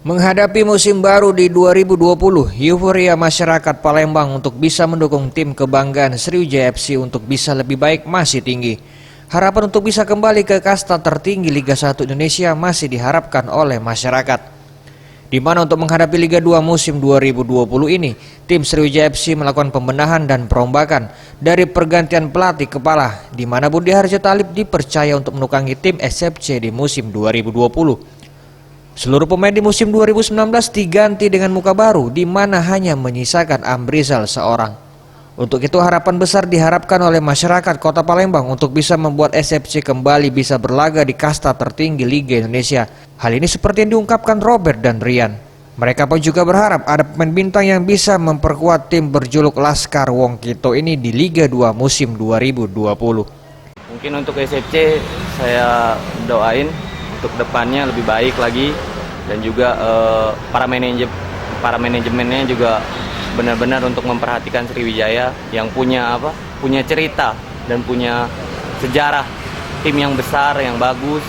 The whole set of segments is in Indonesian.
Menghadapi musim baru di 2020, euforia masyarakat Palembang untuk bisa mendukung tim kebanggaan Sriwijaya FC untuk bisa lebih baik masih tinggi. Harapan untuk bisa kembali ke kasta tertinggi Liga 1 Indonesia masih diharapkan oleh masyarakat. Di mana untuk menghadapi Liga 2 musim 2020 ini, tim Sriwijaya FC melakukan pembenahan dan perombakan dari pergantian pelatih kepala, di mana Budi Harjo Talib dipercaya untuk menukangi tim SFC di musim 2020. Seluruh pemain di musim 2019 diganti dengan muka baru, di mana hanya menyisakan Amrizal seorang. Untuk itu harapan besar diharapkan oleh masyarakat Kota Palembang untuk bisa membuat SFC kembali bisa berlaga di kasta tertinggi Liga Indonesia. Hal ini seperti yang diungkapkan Robert dan Rian. Mereka pun juga berharap ada pemain bintang yang bisa memperkuat tim berjuluk Laskar Wong Kito ini di Liga 2 musim 2020. Mungkin untuk SFC saya doain untuk depannya lebih baik lagi, dan juga para manajemennya juga benar-benar untuk memperhatikan Sriwijaya yang punya cerita dan punya sejarah tim yang besar yang bagus.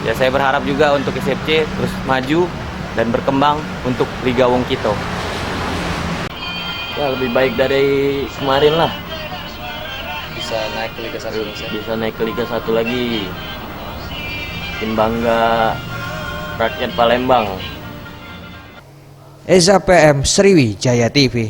Ya, saya berharap juga untuk SFC terus maju dan berkembang untuk Liga Wong Kito. Ya, lebih baik dari kemarin lah. Bisa naik ke Liga 1 Indonesia. Bisa naik ke Liga 1 lagi. Tim bangga rakyat Palembang. Eza PM, Sriwijaya TV.